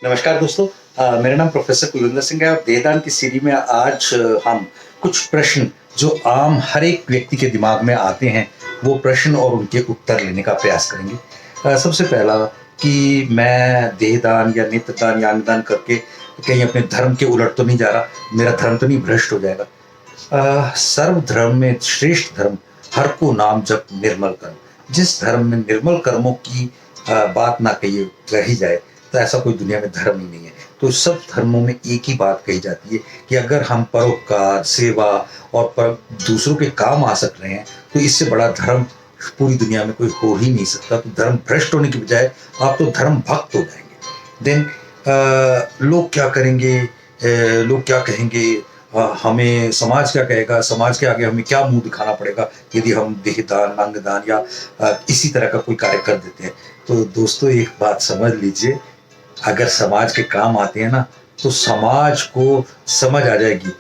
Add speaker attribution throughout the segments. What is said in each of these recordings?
Speaker 1: नमस्कार दोस्तों। मेरा नाम प्रोफेसर कुलविंदर सिंह है और देहदान की सीरी में आज हम कुछ प्रश्न जो आम हर एक व्यक्ति के दिमाग में आते हैं, वो प्रश्न और उनके उत्तर लेने का प्रयास करेंगे। सबसे पहला कि मैं देहदान या नेत्रदान या अंगदान करके कहीं अपने धर्म के उलट तो नहीं जा रहा, मेरा धर्म तो नहीं भ्रष्ट हो जाएगा। सर्वधर्म में श्रेष्ठ धर्म हर को नाम जप निर्मल कर्म। जिस धर्म में निर्मल कर्मों की बात ना कही जाए तो ऐसा कोई दुनिया में धर्म ही नहीं है। तो सब धर्मों में एक ही बात कही जाती है कि अगर हम परोपकार, सेवा और दूसरों के काम आ सक रहे हैं तो इससे बड़ा धर्म पूरी दुनिया में कोई हो ही नहीं सकता। तो धर्म भ्रष्ट होने की बजाय आप तो धर्म भक्त हो जाएंगे। देन लोग क्या करेंगे, लोग क्या कहेंगे, हमें समाज क्या कहेगा, समाज के आगे हमें क्या मुंह दिखाना पड़ेगा यदि हम देहदान, अंगदान या इसी तरह का कोई कार्य कर देते हैं। तो दोस्तों एक बात समझ लीजिए, अगर समाज के काम आते हैं ना तो समाज को समझ आ जाएगी।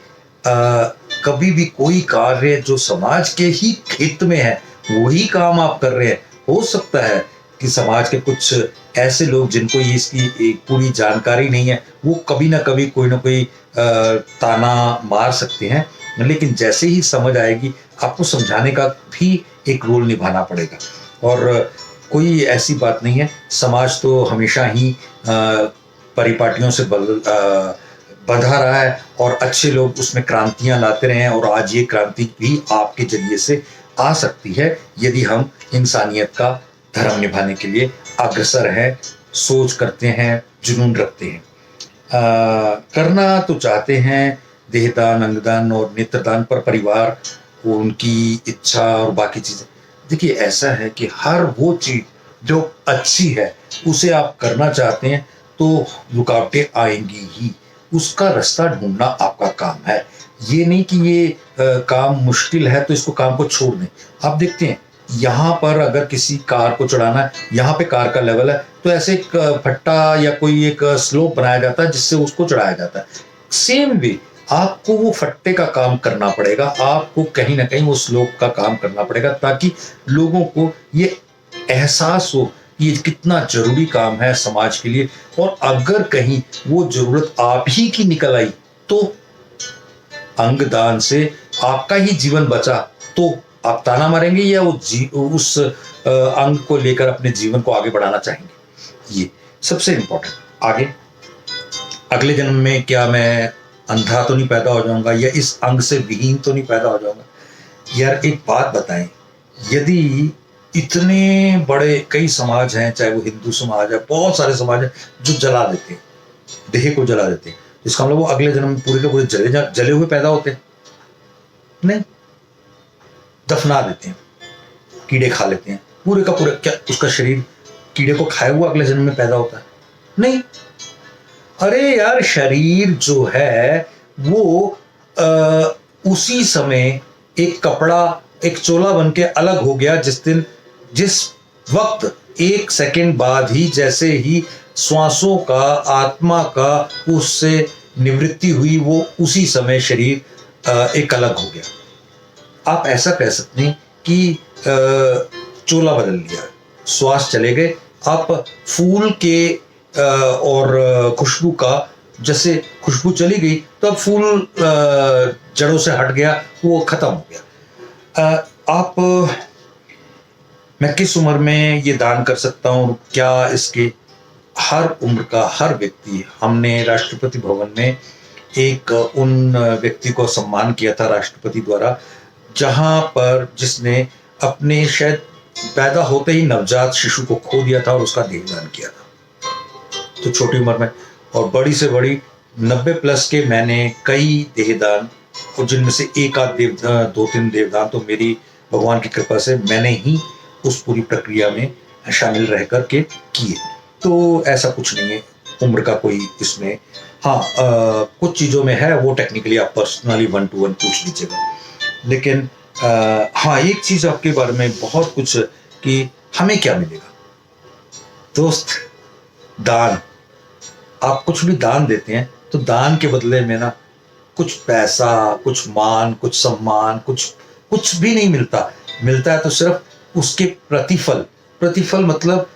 Speaker 1: कभी भी कोई कार्य जो समाज के ही हित में है वही काम आप कर रहे हैं। हो सकता है कि समाज के कुछ ऐसे लोग जिनको ये इसकी एक पूरी जानकारी नहीं है, वो कभी ना कभी कोई ना कोई ताना मार सकते हैं, लेकिन जैसे ही समझ आएगी आपको समझाने का भी एक रोल निभाना पड़ेगा। और कोई ऐसी बात नहीं है, समाज तो हमेशा ही परिपाटियों से बंधा रहा है और अच्छे लोग उसमें क्रांतियां लाते रहे हैं, और आज ये क्रांति भी आपके जरिए से आ सकती है यदि हम इंसानियत का धर्म निभाने के लिए अग्रसर हैं, सोच करते हैं, जुनून रखते हैं। करना तो चाहते हैं देहदान, अंगदान और नेत्रदान, पर परिवार को उनकी इच्छा और बाकी चीजें। देखिए ऐसा है कि हर वो चीज जो अच्छी है उसे आप करना चाहते हैं तो रुकावटें आएंगी ही, उसका रास्ता ढूंढना आपका काम है। ये नहीं कि ये काम मुश्किल है तो इसको काम को छोड़ दें। आप देखते हैं यहाँ पर अगर किसी कार को चढ़ाना है, यहाँ पे कार का लेवल है तो ऐसे एक फट्टा या कोई एक स्लोप बनाया जाता है जिससे उसको चढ़ाया जाता है। सेम वे आपको वो फट्टे का काम करना पड़ेगा, आपको कहीं ना कहीं वो स्लोप का काम करना पड़ेगा ताकि लोगों को ये एहसास हो कि ये कितना जरूरी काम है समाज के लिए। और अगर कहीं वो जरूरत आप ही की निकल आई तो अंगदान से आपका ही जीवन बचा तो आप ताना मारेंगे या उस अंग को लेकर अपने जीवन को आगे बढ़ाना चाहेंगे। ये सबसे इंपॉर्टेंट। आगे अगले जन्म में क्या मैं अंधा तो नहीं पैदा हो जाऊंगा या इस अंग से विहीन तो नहीं पैदा हो जाऊंगा। यार एक बात बताएं, यदि इतने बड़े कई समाज हैं, चाहे वो हिंदू समाज है, बहुत सारे समाज हैं जो जला देते हैं, देह को जला देते हैं, इसका मतलब वो अगले जन्म में पूरे के पूरे जले हुए पैदा होते हैं? नहीं, दफना देते हैं, कीड़े खा लेते हैं पूरे का पूरा। क्या उसका शरीर कीड़े को खाए हुआ अगले जन्म में पैदा होता है? नहीं। अरे यार शरीर जो है वो उसी समय एक कपड़ा, एक चोला बन के अलग हो गया जिस वक्त एक सेकंड बाद ही, जैसे ही श्वासों का, आत्मा का उससे निवृत्ति हुई, वो उसी समय शरीर एक अलग हो गया। आप ऐसा कह सकते हैं कि चोला बदल लिया, श्वास चले गए, आप फूल के और खुशबू का, जैसे खुशबू चली गई तो अब फूल जड़ों से हट गया, वो खत्म हो गया। आप मैं किस उम्र में ये दान कर सकता हूँ, क्या इसके हर उम्र का हर व्यक्ति। हमने राष्ट्रपति भवन में एक उन व्यक्ति को सम्मान किया था राष्ट्रपति द्वारा जहां पर जिसने अपने शायद पैदा होते ही नवजात शिशु को खो दिया था और उसका देहदान किया था। तो छोटी उम्र में, और बड़ी से बड़ी 90+ के मैंने कई देहदान, और जिनमें से एक आध 2-3 देवदान तो मेरी भगवान की कृपा से मैंने ही उस पूरी प्रक्रिया में शामिल रह कर के किए। तो ऐसा कुछ नहीं है उम्र का कोई इसमें। हाँ, कुछ चीज़ों में है, वो टेक्निकली आप पर्सनली 1 to 1 पूछ लीजिएगा। लेकिन हाँ, एक चीज़ आपके बारे में बहुत कुछ कि हमें क्या मिलेगा दोस्त, दान। आप कुछ भी दान देते हैं तो दान के बदले में ना कुछ पैसा, कुछ मान, कुछ सम्मान, कुछ भी नहीं मिलता। मिलता है तो सिर्फ उसके प्रतिफल। प्रतिफल मतलब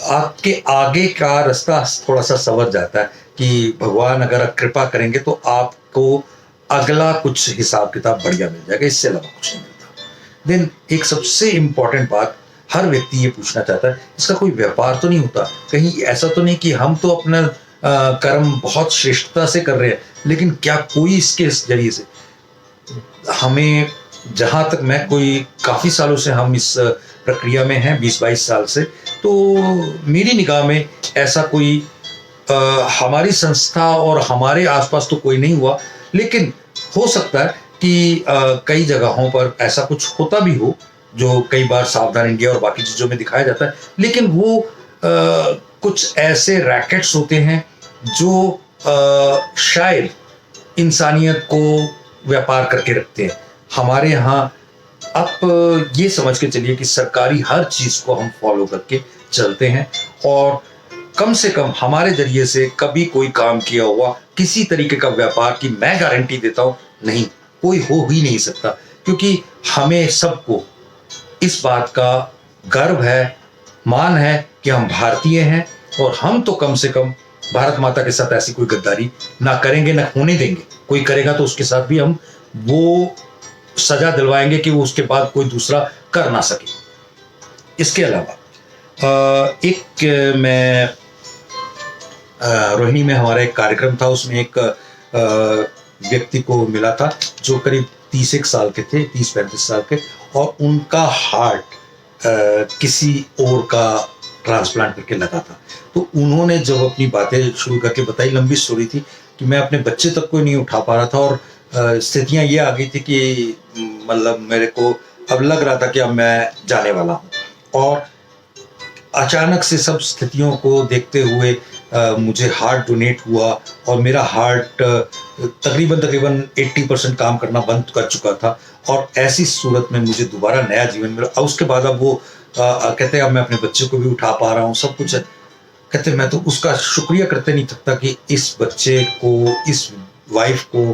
Speaker 1: आपके आगे का रास्ता थोड़ा सा संवर जाता है कि भगवान अगर कृपा करेंगे तो आपको अगला कुछ हिसाब किताब बढ़िया मिल जाएगा, इससे अलावा कुछ नहीं मिलता। देन एक सबसे इम्पॉर्टेंट बात हर व्यक्ति ये पूछना चाहता है, इसका कोई व्यापार तो नहीं होता, कहीं ऐसा तो नहीं कि हम तो अपना कर्म बहुत श्रेष्ठता से कर रहे हैं, लेकिन क्या कोई इसके जरिए से हमें, जहाँ तक मैं कोई काफ़ी सालों से हम इस प्रक्रिया में हैं, 20-22 साल से, तो मेरी निगाह में ऐसा कोई हमारी संस्था और हमारे आसपास तो कोई नहीं हुआ, लेकिन हो सकता है कि कई जगहों पर ऐसा कुछ होता भी हो, जो कई बार सावधान इंडिया और बाकी चीज़ों में दिखाया जाता है, लेकिन वो कुछ ऐसे रैकेट्स होते हैं जो शायद इंसानियत को व्यापार करके रखते हैं। हमारे यहाँ आप ये समझ के चलिए कि सरकारी हर चीज़ को हम फॉलो करके चलते हैं, और कम से कम हमारे जरिए से कभी कोई काम किया हुआ किसी तरीके का व्यापार की मैं गारंटी देता हूँ नहीं, कोई हो ही नहीं सकता, क्योंकि हमें सबको इस बात का गर्व है, मान है कि हम भारतीय हैं, और हम तो कम से कम भारत माता के साथ ऐसी कोई गद्दारी ना करेंगे, ना होने देंगे। कोई करेगा तो उसके साथ भी हम वो सजा दिलवाएंगे कि वो उसके बाद कोई दूसरा कर ना सके। इसके अलावा मैं रोहिणी में हमारा एक कार्यक्रम था, उसमें एक व्यक्ति को मिला था जो करीब 30 साल के थे, 30-35 साल के, और उनका हार्ट किसी और का ट्रांसप्लांट करके लगा था। तो उन्होंने जब अपनी बातें शुरू करके बताई, लंबी स्टोरी थी कि मैं अपने बच्चे तक को नहीं उठा पा रहा था, और स्थितियाँ ये आ गई थी कि मतलब मेरे को अब लग रहा था कि अब मैं जाने वाला हूँ, और अचानक से सब स्थितियों को देखते हुए मुझे हार्ट डोनेट हुआ, और मेरा हार्ट तकरीबन 80% काम करना बंद कर चुका था, और ऐसी सूरत में मुझे दोबारा नया जीवन मिला। और उसके बाद अब वो कहते हैं अब मैं अपने बच्चे को भी उठा पा रहा हूँ, सब कुछ है। कहते मैं तो उसका शुक्रिया करते नहीं थकता कि इस बच्चे को, इस वाइफ को,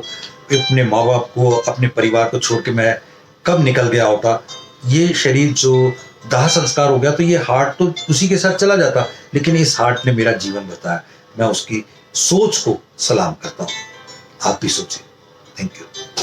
Speaker 1: अपने माँ बाप को, अपने परिवार को छोड़ के मैं कब निकल गया होता। ये शरीर जो दाह संस्कार हो गया तो ये हार्ट तो उसी के साथ चला जाता, लेकिन इस हार्ट ने मेरा जीवन बताया। मैं उसकी सोच को सलाम करता हूँ। आप भी सोचें। Thank you.